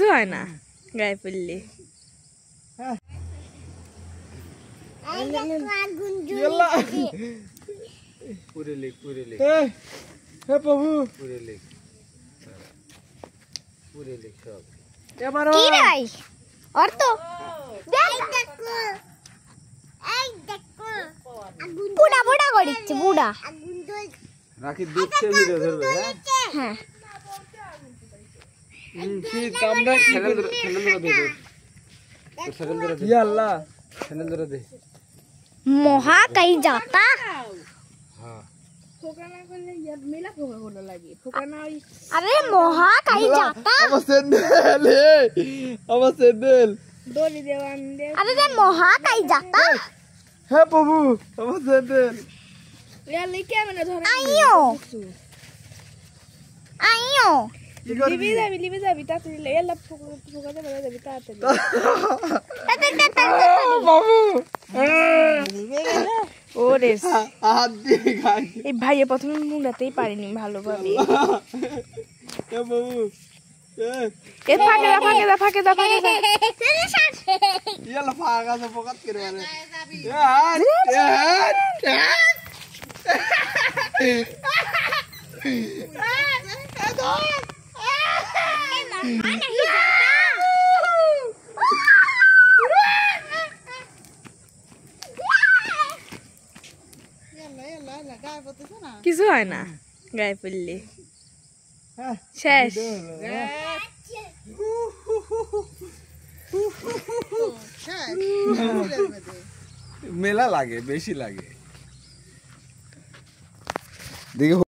কিছু হয় না গায়ে পড়লে। पूरे लेक हे प्रभु पूरे लेक सब ये मारो की रे भाई और तो बुढ़ा बुढ़ा করিছে বুড়া राखी दूध से भी धरबे হ্যাঁ की कामड़ा सैंडल दे दे तो सैंडल दे या अल्लाह सैंडल दे मोहा कहीं जाता हां ফোকা না করলে ইয়ার মেলা ফোকা হলো লাগে ফোকা না ওই अरे मोहा कहीं जाता अब सैंडल अब सैंडल দড়ি দেওয়ান দে अरे रे मोहा कहीं जाता हे प्रभु अब सैंडल ইয়ার লিকে মানে ধরে आइयो आइयो লিবি যাবি তাড়াতাড়ি এলা ফোকা দে বলে যাবি তাড়াতাড়ি बाबू ওরে हाथ दे गाय এই ভাইয়ে প্রথমে মুড়াতেই পারিনি ভালোভাবে हे बाबू এ ফাঁকে দা ये लफागा से पकड़ के रे यार কিছু হয় না গায়ে পড়লে শেষ मेला लागे बेशी लागे देखो।